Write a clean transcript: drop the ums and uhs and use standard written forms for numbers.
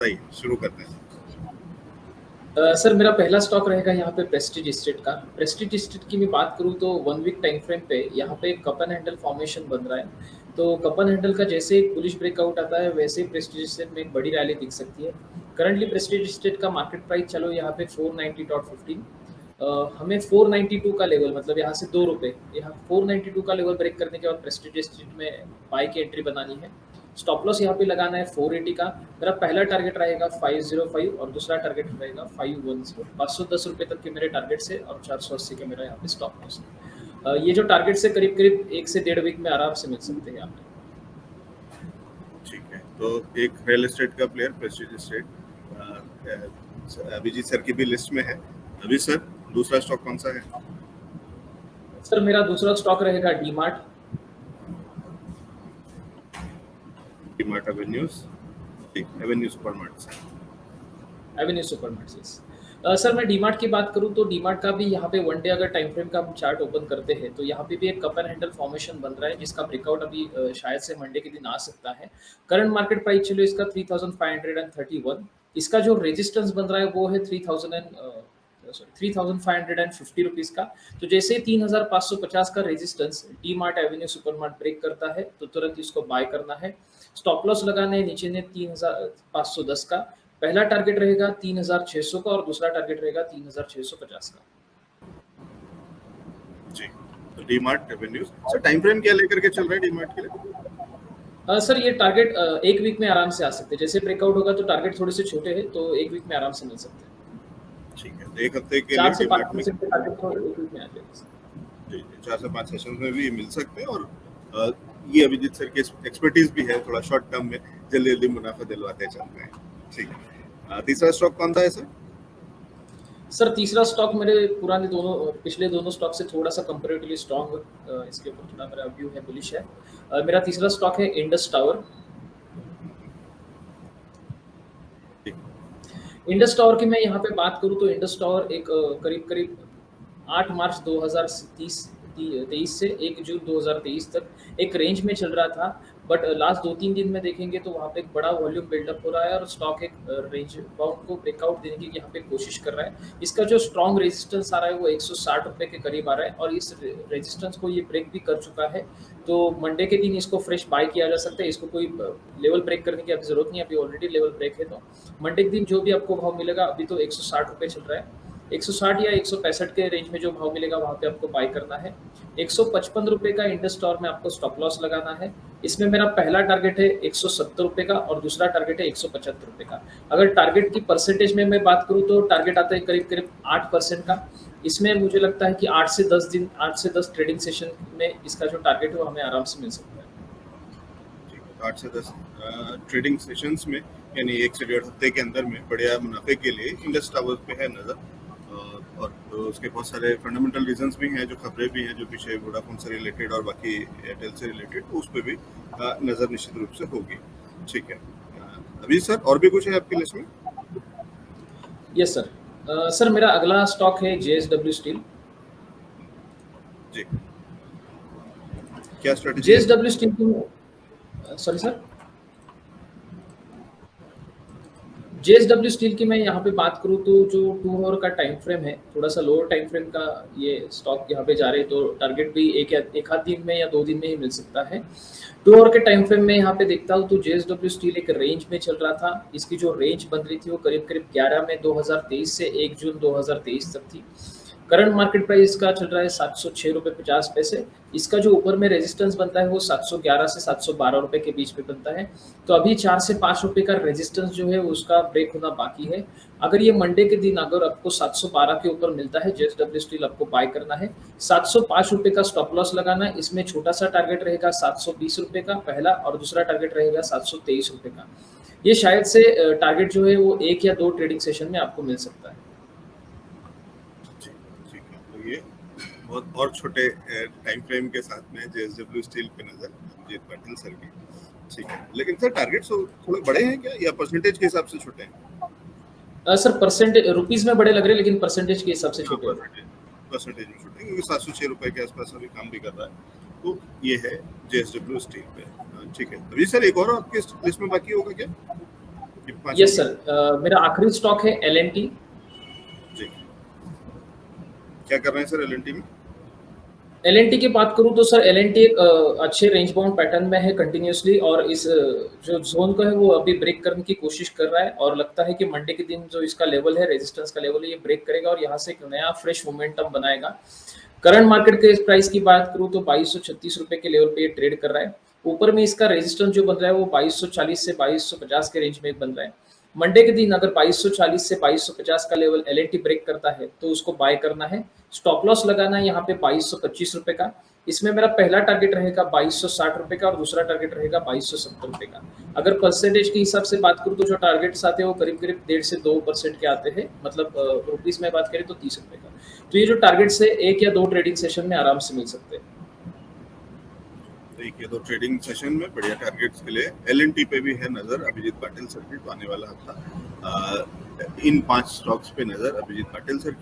सही, शुरू करते हैं। सर मेरा पहला स्टॉक रहेगा यहाँ पे प्रेस्टीज एस्टेट का। प्रेस्टीज एस्टेट की मैं बात करूँ तो 1 वीक टाइम फ्रेम पे यहाँ पे कप एंड हैंडल फॉर्मेशन बन रहा है। तो कप एंड हैंडल का जैसे एक बुलिश ब्रेकआउट आता है वैसे ही प्रेस्टीज एस्टेट में एक बड़ी रैली दिख सकती है। करंटली प्रेस्टीज एस्टेट का मार्केट प्राइस चलो यहाँ पे 490.15। हमें 492 का लेवल मतलब यहाँ से ₹2 यहाँ 492 का लेवल ब्रेक करने के बाद प्रेस्टीज एस्टेट में बाय की एंट्री बनानी है। स्टॉप लॉस यहाँ पे लगाना है 480 का। मेरा पहला टारगेट रहेगा 505 और दूसरा टारगेट रहेगा 510। 510 रुपये तक के मेरे टारगेट से और 480 का मेरा यहाँ पे स्टॉप लॉस है। ये जो टारगेट से करीब करीब 1 से 1.5 वीक में आराम से मिल सकते हैं यहाँ पे। ठीक है, तो एक रियल एस्टेट का player Prestige Estate Abhijit sir की भी लिस्ट में है। अभी सर दूसरा स्टॉक कौन सा है? सर मेरा दूसरा स्टॉक रहेगा DMart. DMart avenues, Avenue Supermarts. Avenue Supermarts. Sir मैं डीमार्ट की बात करूं तो डीमार्ट का भी यहाँ पे वन डे अगर टाइम फ्रेम का हम चार्ट ओपन करते हैं तो यहाँ पे भी एक कप एंड हैंडल फॉर्मेशन बन रहा है जिसका ब्रेकआउट अभी शायद से मंडे के दिन आ सकता है। करंट मार्केट प्राइस चलो इसका 3531। इसका जो रेजिस्टेंस बन रहा है वो है 3550 रुपीज़ का। तो जैसे 3550 का resistance D Mart Avenue Super Mart break करता है तो तुरंत इसको बाय करना है। स्टॉप लॉस लगाना है नीचे ने 3510 का। पहला टारगेट रहेगा 3600 का और दूसरा टारगेट रहेगा 3650 का। जी, तो DMart avenues sir time frame क्या लेकर के चल रहा है डीमार्ट के लिए? सर ये टारगेट 1 वीक में आराम से आ सकते हैं। जैसे ब्रेकआउट होगा तो टारगेट थोड़े से छोटे हैं तो 1 वीक में आराम से मिल सकते हैं। ठीक है, तो एक हफ्ते के 4 लिए से डीमार्ट 5% के टारगेट तो 1 वीक में आ जाएगा। जी, 4 से 5 सेशन में भी मिल सकते हैं। और ये अभिजीत सर की एक्सपर्टीज भी है, थोड़ा शॉर्ट टर्म में जल्दी जल्दी मुनाफा दिलवाते चलते हैं। ठीक है, तीसरा स्टॉक कौन सा है सर? सर तीसरा स्टॉक मेरे पुराने दोनों पिछले दोनों स्टॉक से थोड़ा सा कंपैरेटिवली स्ट्रॉन्ग, इसके ऊपर थोड़ा मेरा व्यू है, बुलिश है। मेरा तीसरा स्टॉक है इंडस टावर। इंडस टावर की मैं यहाँ पे बात करूँ तो इंडस टावर एक करीब करीब 8 मार्च 2023 से 1 जून 2023 तक एक रेंज में चल रहा था। बट लास्ट 2-3 दिन में देखेंगे तो वहाँ पे एक बड़ा वॉल्यूम बिल्डअप हो रहा है और स्टॉक एक रेंज बाउंड को ब्रेकआउट देने की यहाँ पे कोशिश कर रहा है। इसका जो स्ट्रॉन्ग रेजिस्टेंस आ रहा है वो 160 रुपये के करीब आ रहा है और इस रेजिस्टेंस को ये ब्रेक भी कर चुका है। तो मंडे के दिन इसको फ्रेश बाय किया जा सकता है। इसको कोई लेवल ब्रेक करने की अभी जरूरत नहीं है, अभी ऑलरेडी लेवल ब्रेक है। तो मंडे के दिन जो भी आपको भाव मिलेगा, अभी तो 160 रुपये चल रहा है, 160 या 165 के रेंज में जो भाव मिलेगा वहाँ पे आपको बाय करना है। 155 रुपये का इंडस टावर में आपको स्टॉप लॉस लगाना है। इसमें मेरा पहला टारगेट है 170 रुपये का और दूसरा टारगेट है 175 रुपये का। अगर टारगेट की परसेंटेज में मैं बात करूँ तो टारगेट आता है करीब करीब 8% का। इसमें मुझे लगता है कि 8 से 10 ट्रेडिंग सेशन में इसका जो टारगेट है वो हमें आराम से मिल सकता है। 8 से 10 ट्रेडिंग सेशंस में यानी 1 से 1.5 हफ्ते के अंदर में बढ़िया मुनाफे के लिए इंडस टावर पे है नज़र। और तो उसके बहुत सारे फंडामेंटल रीजंस भी हैं, जो खबरें भी हैं जो पीछे वोडाफोन से रिलेटेड और बाकी एयरटेल से रिलेटेड, तो उस पर भी नज़र निश्चित रूप से होगी। ठीक है, अभी सर और भी कुछ है आपकी लिस्ट में? Yes sir. सर मेरा अगला स्टॉक है JSW स्टील। जी, क्या स्ट्रेटजी? JSW स्टील की सॉरी सर, JSW स्टील की मैं यहाँ पे बात करूँ तो जो 2 आवर का टाइम फ्रेम है, थोड़ा सा लोअर टाइम फ्रेम का ये स्टॉक यहाँ पे जा रहे हैं, तो टारगेट भी एक आध दिन में या 2 दिन में ही मिल सकता है। 2 आवर के टाइम फ्रेम में यहाँ पे देखता हूँ तो JSW स्टील एक रेंज में चल रहा था। इसकी जो रेंज बन रही थी वो करीब करीब 11 मई 2023 से 1 जून 2023 तक थी। करंट मार्केट प्राइस इसका चल रहा है 706 रुपये 50 पैसे। इसका जो ऊपर में रेजिस्टेंस बनता है वो 711 से 712 रुपये के बीच में बनता है। तो अभी 4 से 5 रुपये का रेजिस्टेंस जो है उसका ब्रेक होना बाकी है। अगर ये मंडे के दिन अगर आपको 712 के ऊपर मिलता है JSW स्टील आपको बाय करना है। 705 रुपये का स्टॉप लॉस लगाना है। इसमें छोटा सा टारगेट रहेगा 720 रुपये का पहला और दूसरा टारगेट रहेगा 723 रुपये का। ये शायद से टारगेट जो है वो 1 या 2 ट्रेडिंग सेशन में आपको मिल सकता है। ठीक है, तो ये बहुत और छोटे टाइम फ्रेम के साथ में JSW स्टील पे नजर अभिजीत पाटिल सर की। ठीक है, लेकिन सर टारगेट्स थोड़े बड़े हैं क्या या परसेंटेज के हिसाब से छोटे हैं? सर परसेंटेज रुपीस में बड़े लग रहे हैं लेकिन परसेंटेज के हिसाब से छोटे हैं। परसेंटेज में छोटे हैं क्योंकि 706 रुपए के आसपास अभी काम भी कर रहा है। तो ये है JSW स्टील पे। ठीक है, अभी सर एक और आपके लिस्ट में बाकी होगा क्या? ये पाँच यस होगी। सर, मेरा आखिरी स्टॉक है एल&टी। जी, क्या कर रहे हैं सर एल में? एल&टी की बात करूँ तो सर एल&टी एक अच्छे रेंज बाउंड पैटर्न में है कंटिन्यूअसली, और इस जो ज़ोन को है वो अभी ब्रेक करने की कोशिश कर रहा है, और लगता है कि मंडे के दिन जो इसका लेवल है, रेजिस्टेंस का लेवल है, ये ब्रेक करेगा और यहाँ से एक नया फ्रेश मोमेंटम बनाएगा। करंट मार्केट के प्राइस की बात करूँ तो ₹2236 के लेवल पे ये ट्रेड कर रहा है। ऊपर में इसका रेजिस्टेंस जो बन रहा है वो 2240 से 2250 के रेंज में बन रहा है। मंडे के दिन अगर 2240 से 2250 का लेवल एल&टी ब्रेक करता है तो उसको बाय करना है। स्टॉप लॉस लगाना है यहाँ पे ₹2225 का। इसमें मेरा पहला टारगेट रहेगा ₹2260 का और दूसरा टारगेट रहेगा ₹2270 का। अगर परसेंटेज के हिसाब से बात करूँ तो जो टारगेट्स आते हैं वो करीब-करीब 1.5 से 2% के आते हैं, मतलब रुपीस में बात करें तो ₹30 का। तो ये जो टारगेट्स है 1 या 2 ट्रेडिंग सेशन में आराम से मिल सकते हैं। देखिए, तो ट्रेडिंग सेशन में बढ़िया टारगेट्स के लिए एल पे भी है नजर अभिजीत पाटिल सर की, तो आने वाला हफ्ता इन 5 स्टॉक्स पे नजर अभिजीत पाटिल सर की।